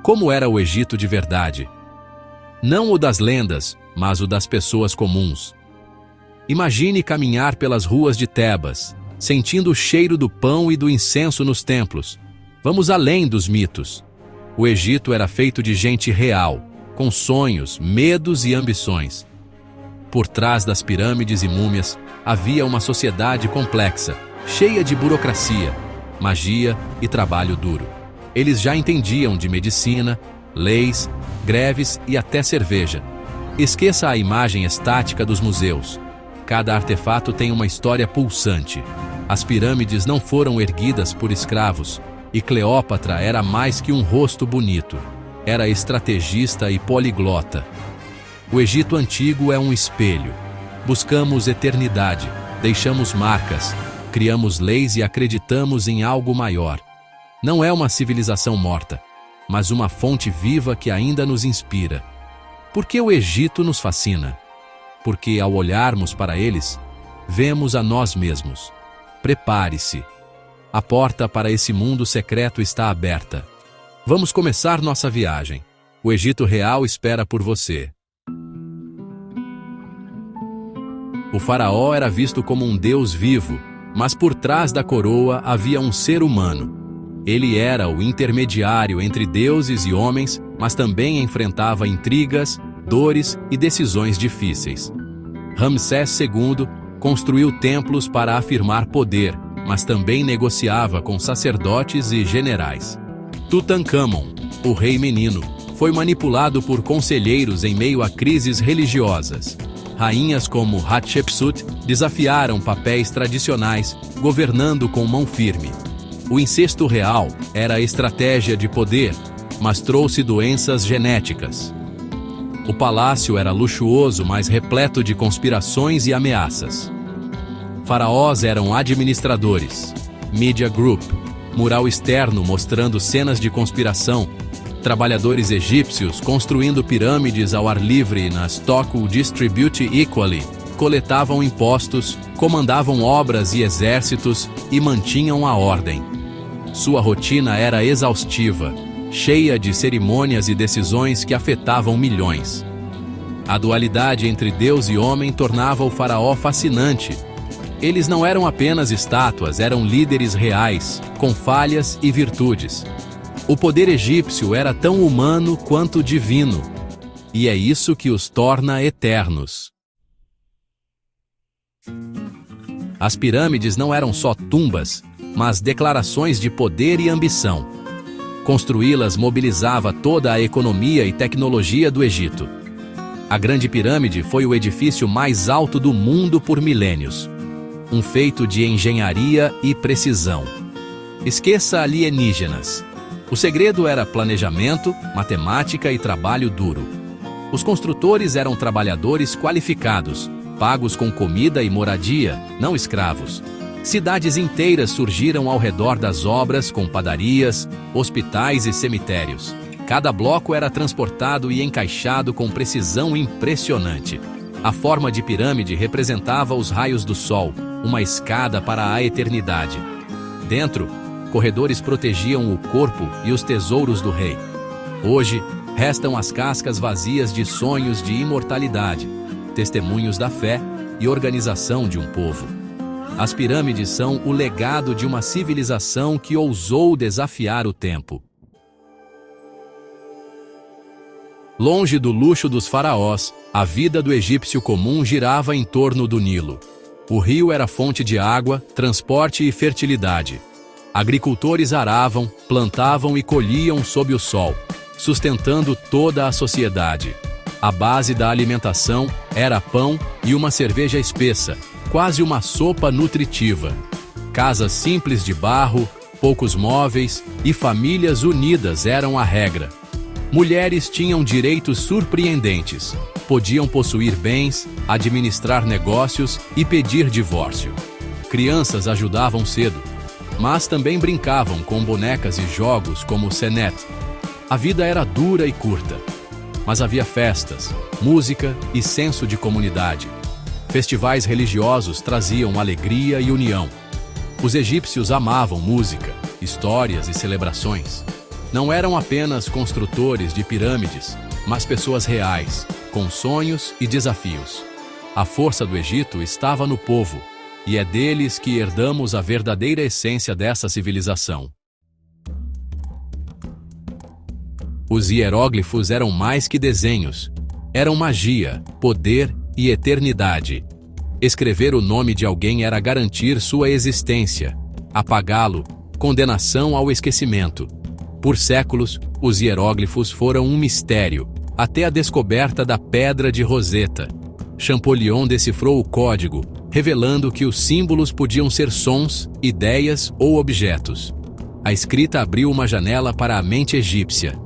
Como era o Egito de verdade? Não o das lendas, mas o das pessoas comuns. Imagine caminhar pelas ruas de Tebas, sentindo o cheiro do pão e do incenso nos templos. Vamos além dos mitos. O Egito era feito de gente real, com sonhos, medos e ambições. Por trás das pirâmides e múmias, havia uma sociedade complexa, cheia de burocracia, magia e trabalho duro. Eles já entendiam de medicina, leis, greves e até cerveja. Esqueça a imagem estática dos museus. Cada artefato tem uma história pulsante. As pirâmides não foram erguidas por escravos, e Cleópatra era mais que um rosto bonito. Era estrategista e poliglota. O Egito antigo é um espelho. Buscamos eternidade, deixamos marcas, criamos leis e acreditamos em algo maior. Não é uma civilização morta, mas uma fonte viva que ainda nos inspira. Por que o Egito nos fascina? Porque ao olharmos para eles, vemos a nós mesmos. Prepare-se. A porta para esse mundo secreto está aberta. Vamos começar nossa viagem. O Egito real espera por você. O faraó era visto como um deus vivo, mas por trás da coroa havia um ser humano. Ele era o intermediário entre deuses e homens, mas também enfrentava intrigas, dores e decisões difíceis. Ramsés II construiu templos para afirmar poder, mas também negociava com sacerdotes e generais. Tutancâmon, o rei menino, foi manipulado por conselheiros em meio a crises religiosas. Rainhas como Hatshepsut desafiaram papéis tradicionais, governando com mão firme. O incesto real era a estratégia de poder, mas trouxe doenças genéticas. O palácio era luxuoso, mas repleto de conspirações e ameaças. Faraós eram administradores. Media Group, mural externo mostrando cenas de conspiração. Trabalhadores egípcios construindo pirâmides ao ar livre na Stockwell Distribute Equally, coletavam impostos, comandavam obras e exércitos e mantinham a ordem. Sua rotina era exaustiva, cheia de cerimônias e decisões que afetavam milhões. A dualidade entre Deus e homem tornava o faraó fascinante. Eles não eram apenas estátuas, eram líderes reais, com falhas e virtudes. O poder egípcio era tão humano quanto divino, e é isso que os torna eternos. As pirâmides não eram só tumbas, mas declarações de poder e ambição. Construí-las mobilizava toda a economia e tecnologia do Egito. A Grande Pirâmide foi o edifício mais alto do mundo por milênios. Um feito de engenharia e precisão. Esqueça alienígenas. O segredo era planejamento, matemática e trabalho duro. Os construtores eram trabalhadores qualificados, pagos com comida e moradia, não escravos. Cidades inteiras surgiram ao redor das obras com padarias, hospitais e cemitérios. Cada bloco era transportado e encaixado com precisão impressionante. A forma de pirâmide representava os raios do sol, uma escada para a eternidade. Dentro, corredores protegiam o corpo e os tesouros do rei. Hoje, restam as cascas vazias de sonhos de imortalidade, testemunhos da fé e organização de um povo. As pirâmides são o legado de uma civilização que ousou desafiar o tempo. Longe do luxo dos faraós, a vida do egípcio comum girava em torno do Nilo. O rio era fonte de água, transporte e fertilidade. Agricultores aravam, plantavam e colhiam sob o sol, sustentando toda a sociedade. A base da alimentação era pão e uma cerveja espessa, quase uma sopa nutritiva. Casas simples de barro, poucos móveis e famílias unidas eram a regra. Mulheres tinham direitos surpreendentes. Podiam possuir bens, administrar negócios e pedir divórcio. Crianças ajudavam cedo, mas também brincavam com bonecas e jogos como o Senet. A vida era dura e curta, mas havia festas, música e senso de comunidade. Festivais religiosos traziam alegria e união. Os egípcios amavam música, histórias e celebrações. Não eram apenas construtores de pirâmides, mas pessoas reais, com sonhos e desafios. A força do Egito estava no povo, e é deles que herdamos a verdadeira essência dessa civilização. Os hieróglifos eram mais que desenhos. Eram magia, poder e eternidade. Escrever o nome de alguém era garantir sua existência. Apagá-lo, condenação ao esquecimento. Por séculos, os hieróglifos foram um mistério, até a descoberta da Pedra de Roseta. Champollion decifrou o código, revelando que os símbolos podiam ser sons, ideias ou objetos. A escrita abriu uma janela para a mente egípcia.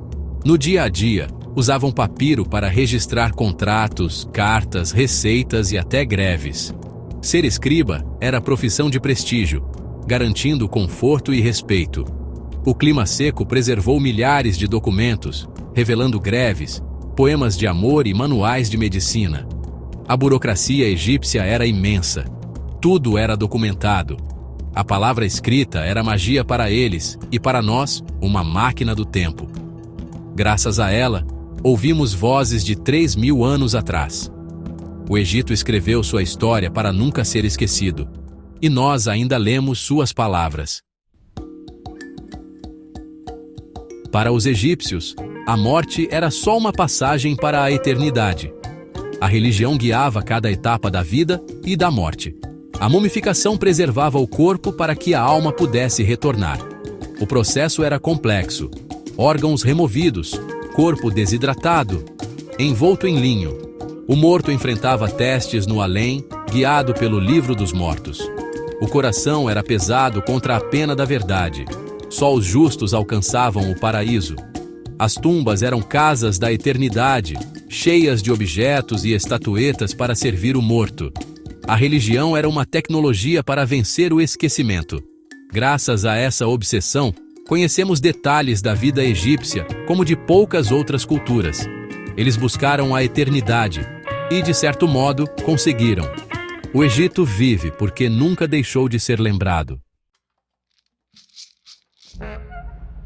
No dia a dia, usavam papiro para registrar contratos, cartas, receitas e até greves. Ser escriba era profissão de prestígio, garantindo conforto e respeito. O clima seco preservou milhares de documentos, revelando greves, poemas de amor e manuais de medicina. A burocracia egípcia era imensa. Tudo era documentado. A palavra escrita era magia para eles e para nós, uma máquina do tempo. Graças a ela, ouvimos vozes de 3.000 anos atrás. O Egito escreveu sua história para nunca ser esquecido. E nós ainda lemos suas palavras. Para os egípcios, a morte era só uma passagem para a eternidade. A religião guiava cada etapa da vida e da morte. A mumificação preservava o corpo para que a alma pudesse retornar. O processo era complexo. Órgãos removidos, corpo desidratado, envolto em linho. O morto enfrentava testes no além, guiado pelo livro dos mortos. O coração era pesado contra a pena da verdade. Só os justos alcançavam o paraíso. As tumbas eram casas da eternidade, cheias de objetos e estatuetas para servir o morto. A religião era uma tecnologia para vencer o esquecimento. Graças a essa obsessão, conhecemos detalhes da vida egípcia como de poucas outras culturas. Eles buscaram a eternidade e, de certo modo, conseguiram. O Egito vive porque nunca deixou de ser lembrado.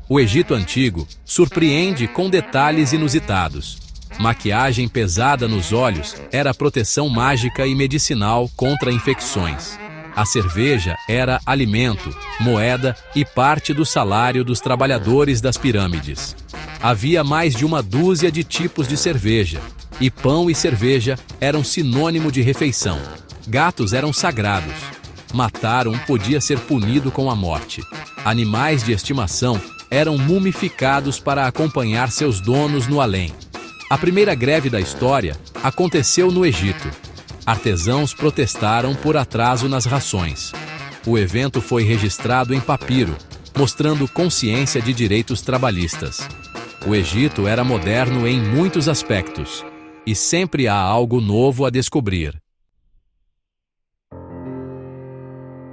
O Egito antigo surpreende com detalhes inusitados. Maquiagem pesada nos olhos era proteção mágica e medicinal contra infecções. A cerveja era alimento, moeda e parte do salário dos trabalhadores das pirâmides. Havia mais de uma dúzia de tipos de cerveja, e pão e cerveja eram sinônimo de refeição. Gatos eram sagrados. Matar um podia ser punido com a morte. Animais de estimação eram mumificados para acompanhar seus donos no além. A primeira greve da história aconteceu no Egito. Artesãos protestaram por atraso nas rações. O evento foi registrado em papiro, mostrando consciência de direitos trabalhistas. O Egito era moderno em muitos aspectos, e sempre há algo novo a descobrir.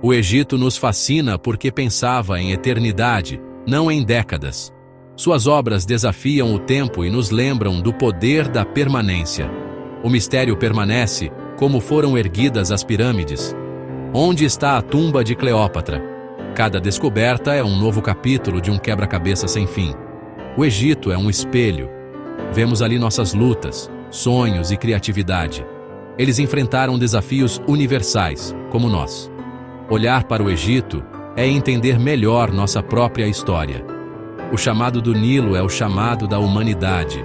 O Egito nos fascina porque pensava em eternidade, não em décadas. Suas obras desafiam o tempo e nos lembram do poder da permanência. O mistério permanece, como foram erguidas as pirâmides. Onde está a tumba de Cleópatra? Cada descoberta é um novo capítulo de um quebra-cabeça sem fim. O Egito é um espelho. Vemos ali nossas lutas, sonhos e criatividade. Eles enfrentaram desafios universais, como nós. Olhar para o Egito é entender melhor nossa própria história. O chamado do Nilo é o chamado da humanidade.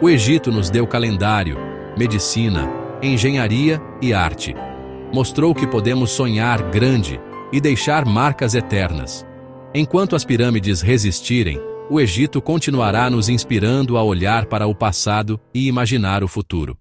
O Egito nos deu calendário, medicina, engenharia e arte. Mostrou que podemos sonhar grande e deixar marcas eternas. Enquanto as pirâmides resistirem, o Egito continuará nos inspirando a olhar para o passado e imaginar o futuro.